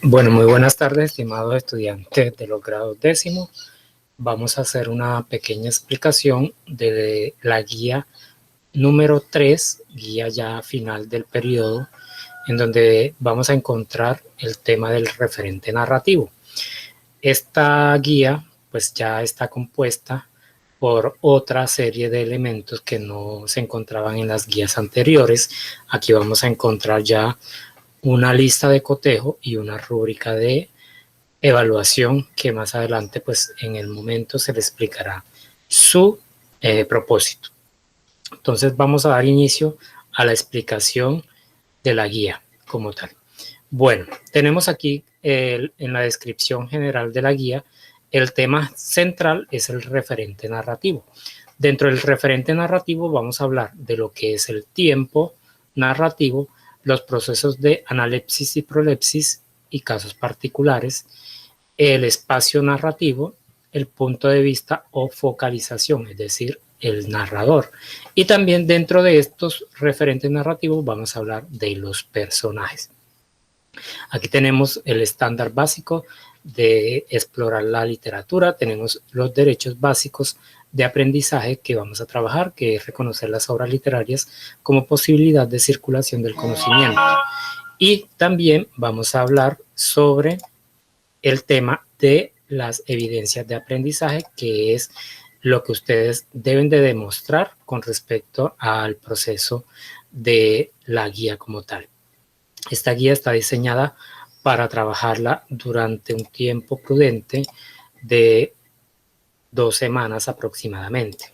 Bueno, muy buenas tardes, estimados estudiantes de los grados décimos. Vamos a hacer una pequeña explicación de la guía número 3, guía ya final del periodo, en donde vamos a encontrar el tema del referente narrativo. Esta guía pues ya está compuesta por otra serie de elementos que no se encontraban en las guías anteriores. Aquí vamos a encontrar ya una lista de cotejo y una rúbrica de evaluación que más adelante pues en el momento se le explicará su propósito. Entonces vamos a dar inicio a la explicación de la guía como tal. Bueno, tenemos aquí en la descripción general de la guía, el tema central es el referente narrativo. Dentro del referente narrativo vamos a hablar de lo que es el tiempo narrativo, los procesos de analepsis y prolepsis y casos particulares, el espacio narrativo, el punto de vista o focalización, es decir, el narrador. Y también dentro de estos referentes narrativos vamos a hablar de los personajes. Aquí tenemos el estándar básico de explorar la literatura, tenemos los derechos básicos de aprendizaje que vamos a trabajar, que es reconocer las obras literarias como posibilidad de circulación del conocimiento. Y también vamos a hablar sobre el tema de las evidencias de aprendizaje, que es lo que ustedes deben de demostrar con respecto al proceso de la guía como tal. Esta guía está diseñada para trabajarla durante un tiempo prudente de 2 semanas aproximadamente.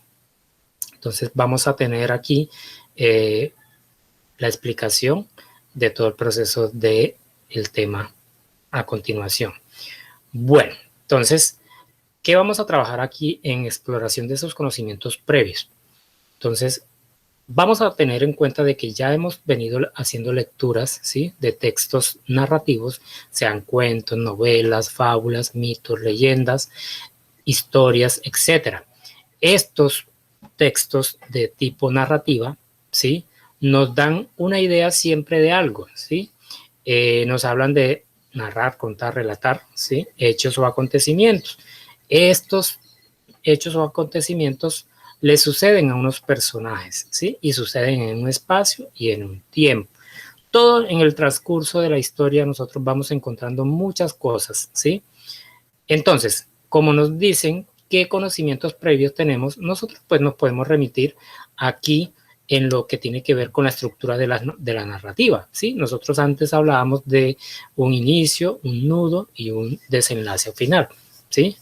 Entonces vamos a tener aquí la explicación de todo el proceso del tema a continuación. Bueno, entonces, ¿qué vamos a trabajar aquí en exploración de esos conocimientos previos? Entonces, vamos a tener en cuenta de que ya hemos venido haciendo lecturas, ¿sí?, de textos narrativos, sean cuentos, novelas, fábulas, mitos, leyendas, historias, etc. Estos textos de tipo narrativa, ¿sí?, nos dan una idea siempre de algo, ¿sí? Nos hablan de narrar, contar, relatar, ¿sí?, hechos o acontecimientos. Estos hechos o acontecimientos le suceden a unos personajes, ¿sí?, y suceden en un espacio y en un tiempo. Todo en el transcurso de la historia nosotros vamos encontrando muchas cosas, ¿sí? Entonces, como nos dicen qué conocimientos previos tenemos, nosotros pues nos podemos remitir aquí en lo que tiene que ver con la estructura de la narrativa, ¿sí? Nosotros antes hablábamos de un inicio, un nudo y un desenlace final, ¿sí?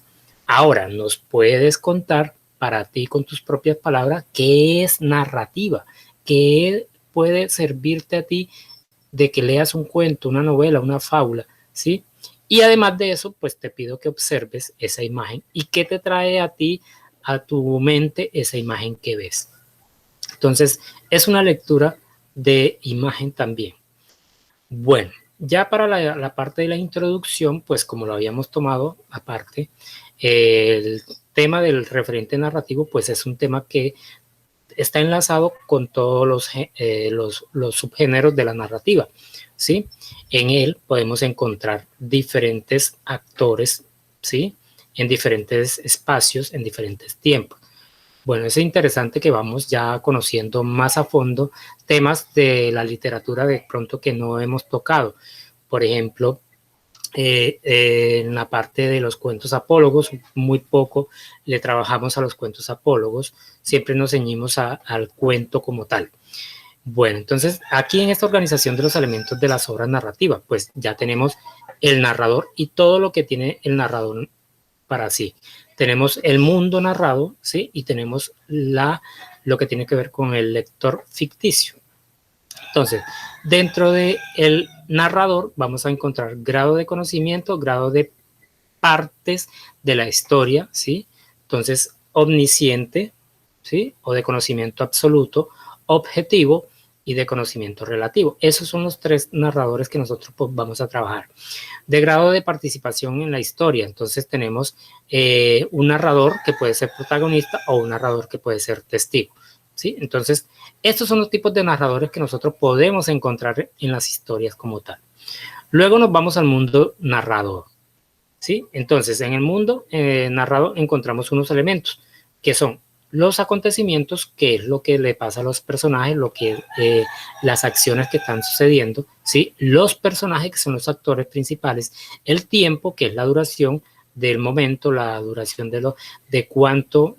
Ahora, ¿nos puedes contar para ti con tus propias palabras qué es narrativa? ¿Qué puede servirte a ti de que leas un cuento, una novela, una fábula, ¿sí? Y además de eso, pues te pido que observes esa imagen y qué te trae a ti, a tu mente, esa imagen que ves. Entonces, es una lectura de imagen también. Bueno, ya para la parte de la introducción, pues como lo habíamos tomado aparte, el tema del referente narrativo, pues es un tema que está enlazado con todos los subgéneros de la narrativa, ¿sí? En él podemos encontrar diferentes actores, ¿sí?, en diferentes espacios, en diferentes tiempos. Bueno, es interesante que vamos ya conociendo más a fondo temas de la literatura de pronto que no hemos tocado. Por ejemplo, en la parte de los cuentos apólogos, muy poco le trabajamos a los cuentos apólogos, siempre nos ceñimos al cuento como tal. Bueno, entonces aquí en esta organización de los elementos de las obras narrativas, pues ya tenemos el narrador y todo lo que tiene el narrador para sí. Tenemos el mundo narrado, ¿sí?, y tenemos lo que tiene que ver con el lector ficticio. Entonces, dentro del narrador vamos a encontrar grado de conocimiento, grado de partes de la historia, ¿sí? Entonces, omnisciente, ¿sí?, o de conocimiento absoluto, objetivo y de conocimiento relativo. Esos son los 3 narradores que nosotros pues, vamos a trabajar. De grado de participación en la historia, entonces tenemos un narrador que puede ser protagonista o un narrador que puede ser testigo, ¿sí? Entonces, estos son los tipos de narradores que nosotros podemos encontrar en las historias como tal. Luego nos vamos al mundo narrador, ¿sí? Entonces, en el mundo narrado encontramos unos elementos que son los acontecimientos, que es lo que le pasa a los personajes, las acciones que están sucediendo, ¿sí? Los personajes, que son los actores principales, el tiempo, que es la duración del momento, la duración de cuánto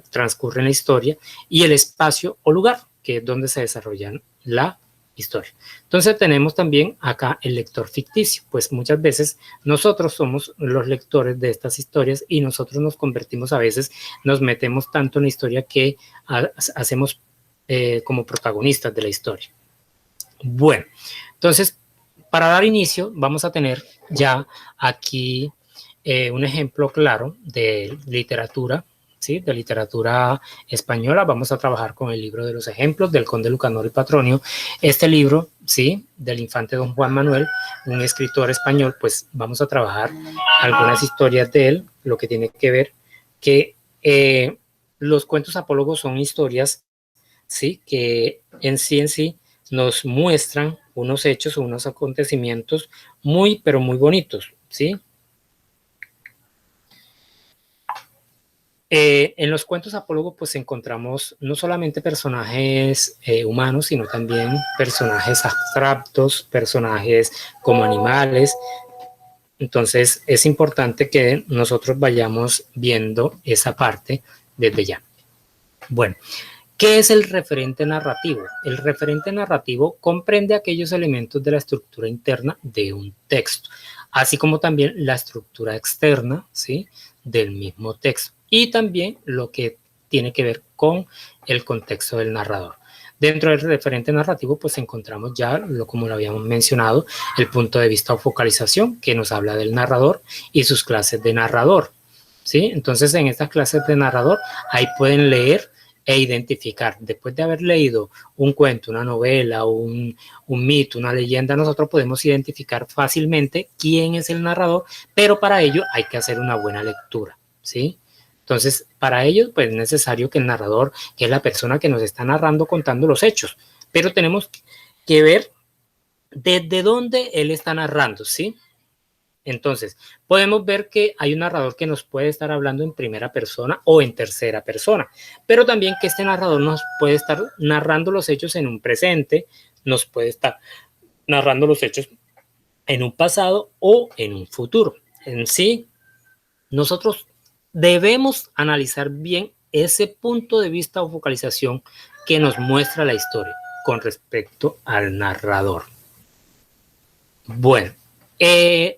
transcurre en la historia, y el espacio o lugar, que es donde se desarrolla la historia. Entonces tenemos también acá el lector ficticio, pues muchas veces nosotros somos los lectores de estas historias y nosotros nos convertimos a veces, nos metemos tanto en la historia que hacemos como protagonistas de la historia. Bueno, entonces para dar inicio vamos a tener ya aquí un ejemplo claro de literatura, ¿sí? De literatura española. Vamos a trabajar con el libro de los ejemplos del conde Lucanor y Patronio. Este libro, ¿sí? Del infante don Juan Manuel, un escritor español, pues vamos a trabajar algunas historias de él, lo que tiene que ver que los cuentos apólogos son historias, ¿sí? Que en sí nos muestran unos hechos o unos acontecimientos muy, pero muy bonitos, ¿sí? En los cuentos apólogos pues encontramos no solamente personajes humanos, sino también personajes abstractos, personajes como animales. Entonces es importante que nosotros vayamos viendo esa parte desde ya. Bueno, ¿qué es el referente narrativo? El referente narrativo comprende aquellos elementos de la estructura interna de un texto, así como también la estructura externa, ¿sí? Del mismo texto, y también lo que tiene que ver con el contexto del narrador. Dentro del referente narrativo, pues encontramos ya, como lo habíamos mencionado, el punto de vista o focalización, que nos habla del narrador y sus clases de narrador, ¿sí? Entonces, en estas clases de narrador, ahí pueden leer e identificar. Después de haber leído un cuento, una novela, un mito, una leyenda, nosotros podemos identificar fácilmente quién es el narrador, pero para ello hay que hacer una buena lectura, ¿sí? Entonces, para ello, pues es necesario que el narrador, que es la persona que nos está narrando, contando los hechos, pero tenemos que ver desde dónde él está narrando, ¿sí? Entonces, podemos ver que hay un narrador que nos puede estar hablando en primera persona o en tercera persona, pero también que este narrador nos puede estar narrando los hechos en un presente, nos puede estar narrando los hechos en un pasado o en un futuro. En sí, nosotros debemos analizar bien ese punto de vista o focalización que nos muestra la historia con respecto al narrador. Bueno,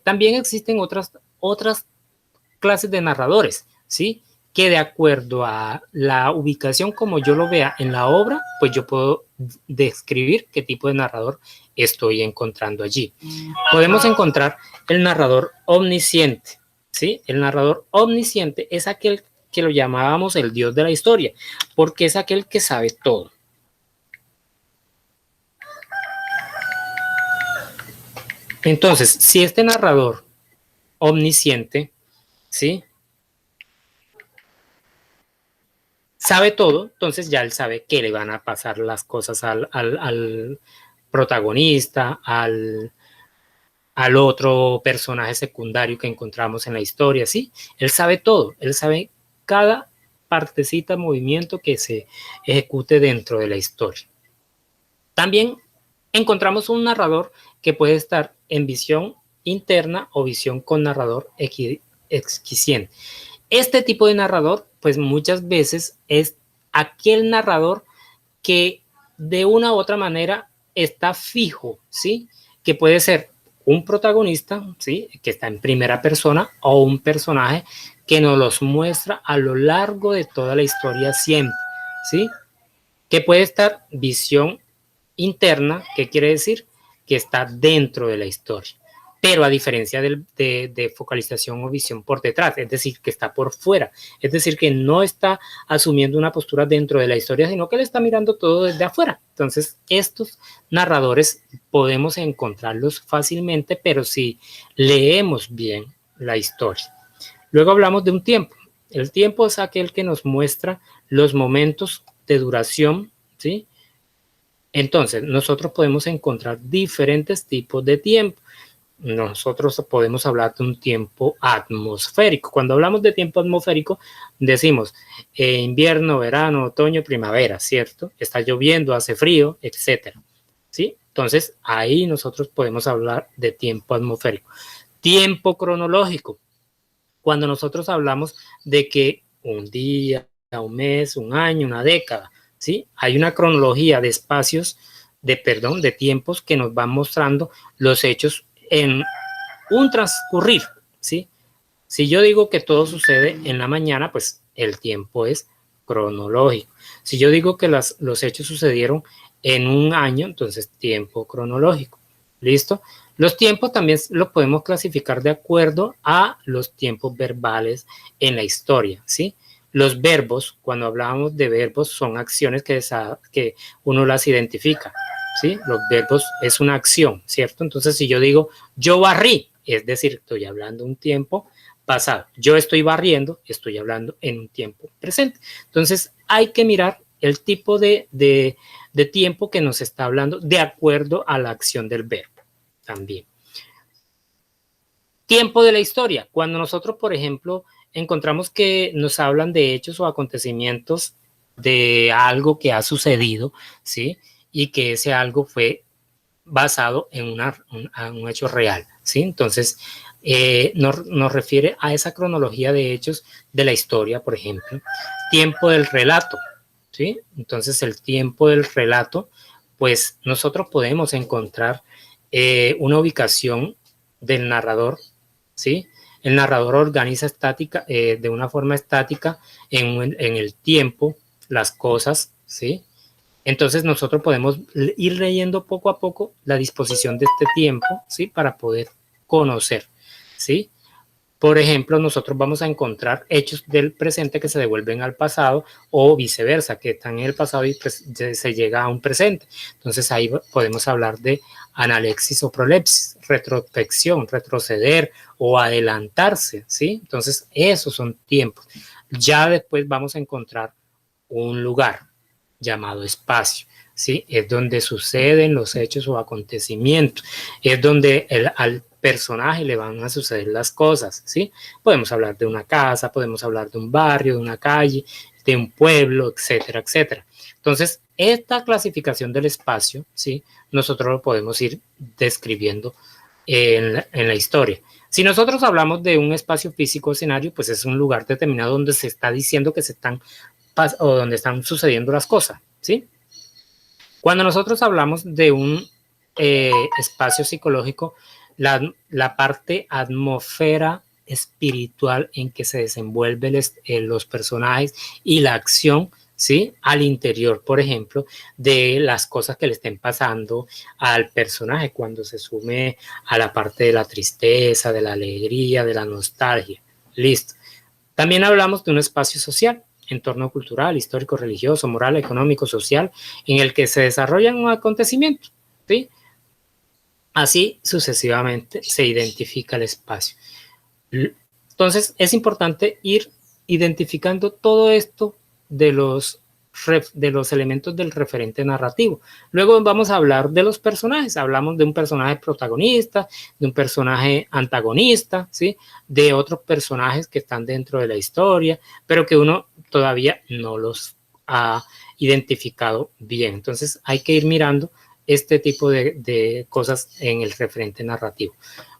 también existen otras clases de narradores, ¿sí? Que de acuerdo a la ubicación como yo lo vea en la obra, pues yo puedo describir qué tipo de narrador estoy encontrando allí. Podemos encontrar el narrador omnisciente, ¿sí? El narrador omnisciente es aquel que lo llamábamos el dios de la historia, porque es aquel que sabe todo. Entonces, si este narrador omnisciente, ¿sí? Sabe todo, entonces ya él sabe que le van a pasar las cosas al protagonista, al otro personaje secundario que encontramos en la historia, ¿sí? Él sabe todo, él sabe cada partecita, movimiento que se ejecute dentro de la historia. También encontramos un narrador que puede estar en visión interna o visión con narrador exquisiente. Este tipo de narrador, pues muchas veces es aquel narrador que de una u otra manera está fijo, ¿sí? Que puede ser un protagonista, ¿sí? Que está en primera persona o un personaje que nos los muestra a lo largo de toda la historia siempre, ¿sí? Que puede estar visión interna, ¿qué quiere decir? Que está dentro de la historia, pero a diferencia de focalización o visión por detrás, es decir, que está por fuera, es decir, que no está asumiendo una postura dentro de la historia, sino que le está mirando todo desde afuera. Entonces, estos narradores podemos encontrarlos fácilmente, pero si leemos bien la historia. Luego hablamos de un tiempo. El tiempo es aquel que nos muestra los momentos de duración, ¿sí? Entonces, nosotros podemos encontrar diferentes tipos de tiempo. Nosotros podemos hablar de un tiempo atmosférico. Cuando hablamos de tiempo atmosférico, decimos invierno, verano, otoño, primavera, ¿cierto? Está lloviendo, hace frío, etcétera. ¿Sí? Entonces, ahí nosotros podemos hablar de tiempo atmosférico. Tiempo cronológico. Cuando nosotros hablamos de que un día, un mes, un año, una década, ¿sí? Hay una cronología de espacios, de tiempos que nos van mostrando los hechos en un transcurrir, ¿sí? Si yo digo que todo sucede en la mañana, pues el tiempo es cronológico. Si yo digo que los hechos sucedieron en un año, entonces tiempo cronológico. ¿Listo? Los tiempos también los podemos clasificar de acuerdo a los tiempos verbales en la historia, ¿sí? Los verbos, cuando hablamos de verbos, son acciones que uno las identifica, ¿sí? Los verbos es una acción, ¿cierto? Entonces, si yo digo, yo barrí, es decir, estoy hablando un tiempo pasado. Yo estoy barriendo, estoy hablando en un tiempo presente. Entonces, hay que mirar el tipo de tiempo que nos está hablando de acuerdo a la acción del verbo también. Tiempo de la historia. Cuando nosotros, por ejemplo, encontramos que nos hablan de hechos o acontecimientos de algo que ha sucedido, ¿sí? Y que ese algo fue basado en un hecho real, ¿sí? Entonces, nos refiere a esa cronología de hechos de la historia, por ejemplo. Tiempo del relato, ¿sí? Entonces, el tiempo del relato, pues nosotros podemos encontrar una ubicación del narrador, ¿sí? El narrador organiza de una forma estática en el tiempo las cosas, ¿sí? Entonces nosotros podemos ir leyendo poco a poco la disposición de este tiempo, ¿sí? Para poder conocer, ¿sí? Por ejemplo, nosotros vamos a encontrar hechos del presente que se devuelven al pasado o viceversa, que están en el pasado y pues, se llega a un presente. Entonces ahí podemos hablar de analexis o prolepsis, retrospección, retroceder o adelantarse, ¿sí? Entonces esos son tiempos. Ya después vamos a encontrar un lugar llamado espacio, ¿sí? Es donde suceden los hechos o acontecimientos, es donde al personaje le van a suceder las cosas, ¿sí? Podemos hablar de una casa, podemos hablar de un barrio, de una calle, de un pueblo, etcétera, etcétera. Entonces, esta clasificación del espacio, ¿sí? Nosotros lo podemos ir describiendo en la historia. Si nosotros hablamos de un espacio físico escenario, pues es un lugar determinado donde se está diciendo que se están o donde están sucediendo las cosas, ¿sí? Cuando nosotros hablamos de un espacio psicológico, la parte atmósfera espiritual en que se desenvuelven los personajes y la acción, ¿sí? Al interior, por ejemplo, de las cosas que le estén pasando al personaje cuando se sume a la parte de la tristeza, de la alegría, de la nostalgia. Listo. También hablamos de un espacio social, entorno cultural, histórico, religioso, moral, económico, social, en el que se desarrollan un acontecimiento, ¿sí? Así sucesivamente se identifica el espacio. Entonces es importante ir identificando todo esto de los elementos del referente narrativo. Luego vamos a hablar de los personajes. Hablamos de un personaje protagonista, de un personaje antagonista, ¿sí? De otros personajes que están dentro de la historia, pero que uno todavía no los ha identificado bien. Entonces hay que ir mirando este tipo de cosas en el referente narrativo.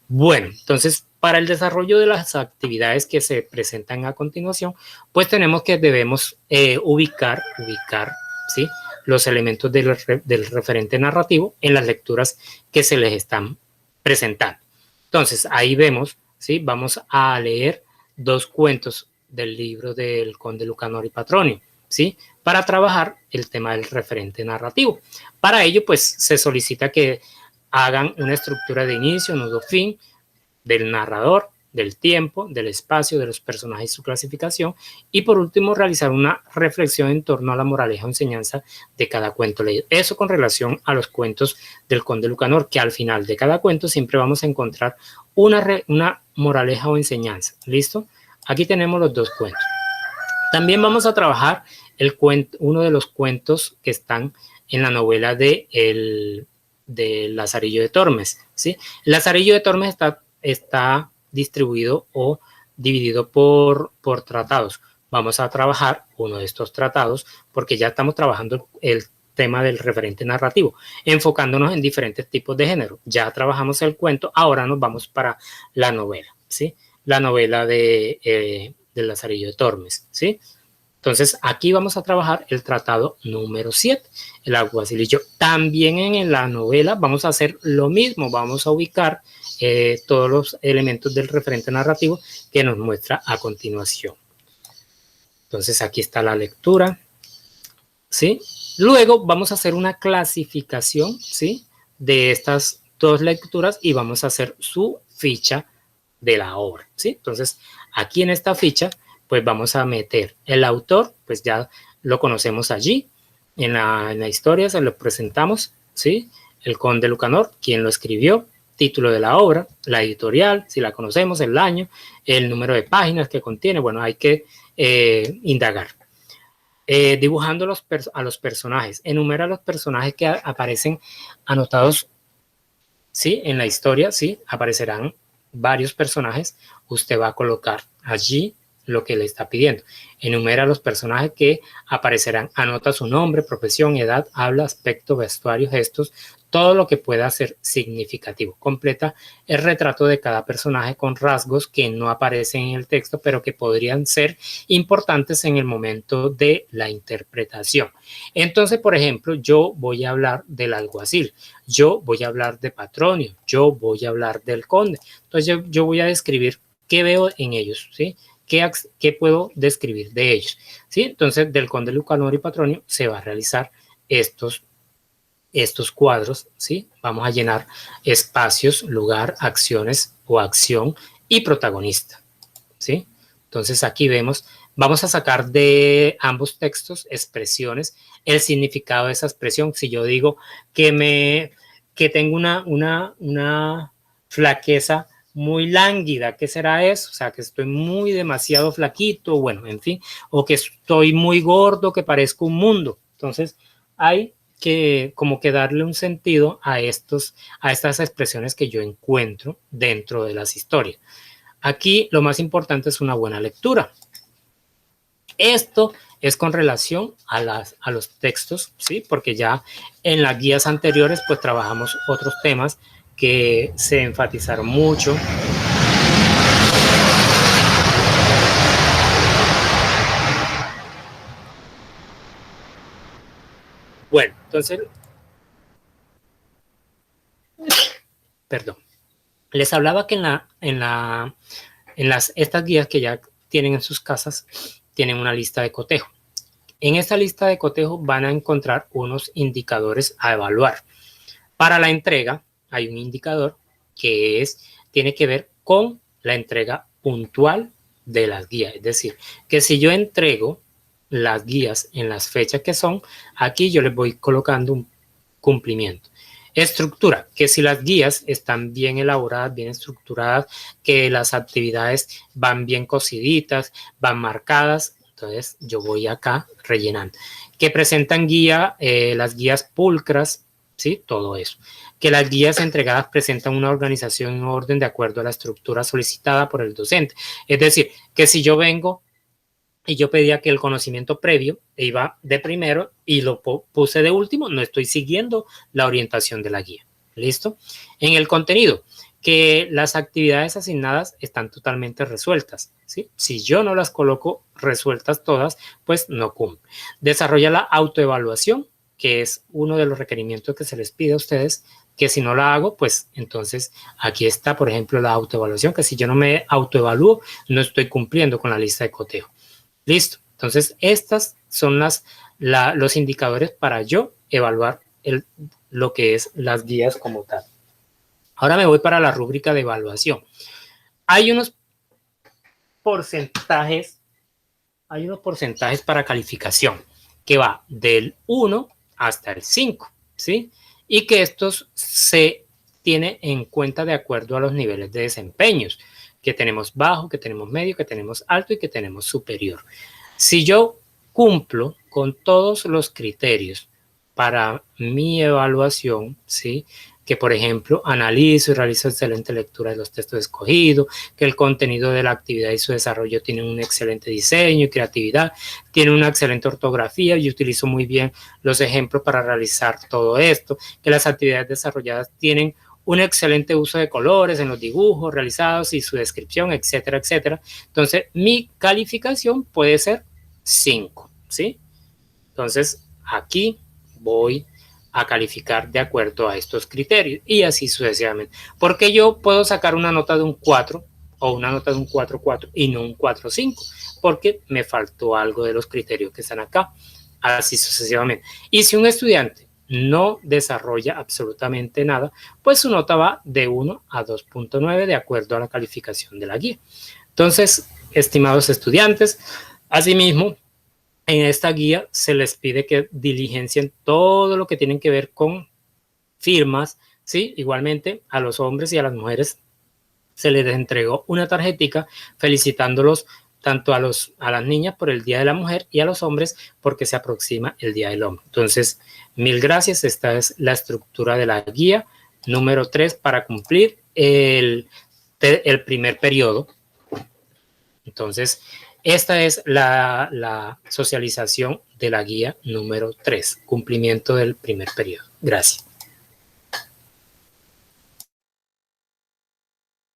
Bueno, entonces para el desarrollo de las actividades que se presentan a continuación, pues debemos ubicar, ¿sí? Los elementos del referente narrativo en las lecturas que se les están presentando. Entonces ahí vemos, ¿sí? Vamos a leer 2 cuentos del libro del Conde Lucanor y Patronio, ¿sí? Para trabajar el tema del referente narrativo. Para ello, pues se solicita que hagan una estructura de inicio, nudo, fin, del narrador, del tiempo, del espacio, de los personajes y su clasificación, y por último realizar una reflexión en torno a la moraleja o enseñanza de cada cuento leído. Eso con relación a los cuentos del Conde Lucanor, que al final de cada cuento siempre vamos a encontrar una moraleja o enseñanza. ¿Listo? Aquí tenemos los 2 cuentos. También vamos a trabajar uno de los cuentos que están en la novela de Lazarillo de Tormes, ¿sí? El Lazarillo de Tormes está distribuido o dividido por tratados. Vamos a trabajar uno de estos tratados porque ya estamos trabajando el tema del referente narrativo, enfocándonos en diferentes tipos de género. Ya trabajamos el cuento, ahora nos vamos para la novela, ¿sí? La novela de Lazarillo de Tormes, ¿sí? Entonces, aquí vamos a trabajar el tratado número 7, el alguacilillo. También en la novela vamos a hacer lo mismo, vamos a ubicar todos los elementos del referente narrativo que nos muestra a continuación. Entonces, aquí está la lectura, ¿sí? Luego vamos a hacer una clasificación, ¿sí?, de estas dos lecturas y vamos a hacer su ficha de la obra, ¿sí? Entonces, aquí en esta ficha, pues vamos a meter el autor, pues ya lo conocemos allí, en la historia se lo presentamos, ¿sí? El Conde Lucanor, quien lo escribió, título de la obra, la editorial, si la conocemos, el año, el número de páginas que contiene, bueno, hay que indagar. Dibujando a los personajes, enumera los personajes que aparecen anotados, ¿sí?, en la historia, ¿sí?, aparecerán varios personajes, usted va a colocar allí lo que le está pidiendo. Enumera los personajes que aparecerán, anota su nombre, profesión, edad, habla, aspecto, vestuario, gestos, todo lo que pueda ser significativo. Completa el retrato de cada personaje con rasgos que no aparecen en el texto, pero que podrían ser importantes en el momento de la interpretación. Entonces, por ejemplo, yo voy a hablar del alguacil, yo voy a hablar de Patronio, yo voy a hablar del conde. Entonces, yo voy a describir qué veo en ellos, ¿sí? ¿Qué puedo describir de ellos? ¿Sí? Entonces, del conde Lucanor y Patronio se va a realizar estos cuadros, ¿sí? Vamos a llenar espacios, lugar, acciones o acción y protagonista, ¿sí? Entonces, aquí vemos, vamos a sacar de ambos textos expresiones, el significado de esa expresión. Si yo digo que tengo una flaqueza muy lánguida, ¿qué será eso? O sea, que estoy demasiado flaquito, bueno, en fin, o que estoy muy gordo, que parezco un mundo. Entonces, hay que como que darle un sentido a estas expresiones que yo encuentro dentro de las historias. Aquí lo más importante es una buena lectura. Esto es con relación a los textos, ¿sí? Porque ya en las guías anteriores pues trabajamos otros temas que se enfatizaron mucho. Bueno, entonces, perdón, les hablaba que estas guías que ya tienen en sus casas, tienen una lista de cotejo. En esta lista de cotejo van a encontrar unos indicadores a evaluar. Para la entrega hay un indicador que tiene que ver con la entrega puntual de las guías. Es decir, que si yo entrego las guías en las fechas que son, aquí yo les voy colocando un cumplimiento. Estructura, que si las guías están bien elaboradas, bien estructuradas, que las actividades van bien cosiditas, van marcadas, entonces yo voy acá rellenando. Que presentan las guías pulcras, ¿sí? Todo eso. Que las guías entregadas presentan una organización en orden de acuerdo a la estructura solicitada por el docente. Es decir, que si yo vengo y yo pedía que el conocimiento previo iba de primero y lo puse de último, no estoy siguiendo la orientación de la guía. ¿Listo? En el contenido, que las actividades asignadas están totalmente resueltas, ¿sí? Si yo no las coloco resueltas todas, pues no cumple. Desarrolla la autoevaluación, que es uno de los requerimientos que se les pide a ustedes, que si no la hago, pues entonces aquí está, por ejemplo, la autoevaluación, que si yo no me autoevalúo, no estoy cumpliendo con la lista de cotejo. Listo. Entonces, estas son los indicadores para yo evaluar lo que es las guías como tal. Ahora me voy para la rúbrica de evaluación. Hay unos porcentajes para calificación que va del 1 hasta el 5, ¿sí? Y que estos se tienen en cuenta de acuerdo a los niveles de desempeños, que tenemos bajo, que tenemos medio, que tenemos alto y que tenemos superior. Si yo cumplo con todos los criterios para mi evaluación, ¿sí? Que, por ejemplo, analizo y realizo excelente lectura de los textos escogidos, que el contenido de la actividad y su desarrollo tienen un excelente diseño y creatividad, tiene una excelente ortografía y utilizo muy bien los ejemplos para realizar todo esto, que las actividades desarrolladas tienen un excelente uso de colores en los dibujos realizados y su descripción, etcétera, etcétera. Entonces, mi calificación puede ser 5, ¿sí? Entonces, aquí voy a calificar de acuerdo a estos criterios y así sucesivamente. Porque yo puedo sacar una nota de un 4 o una nota de un 4.4 y no un 4.5, porque me faltó algo de los criterios que están acá, así sucesivamente. Y si un estudiante no desarrolla absolutamente nada, pues su nota va de 1 a 2.9 de acuerdo a la calificación de la guía. Entonces, estimados estudiantes, asimismo, en esta guía se les pide que diligencien todo lo que tienen que ver con firmas, ¿sí? Igualmente a los hombres y a las mujeres se les entregó una tarjetica felicitándolos tanto a las niñas por el Día de la Mujer y a los hombres porque se aproxima el Día del Hombre. Entonces, mil gracias. Esta es la estructura de la guía número 3 para cumplir el primer periodo. Entonces, esta es la socialización de la guía número 3, cumplimiento del primer periodo. Gracias.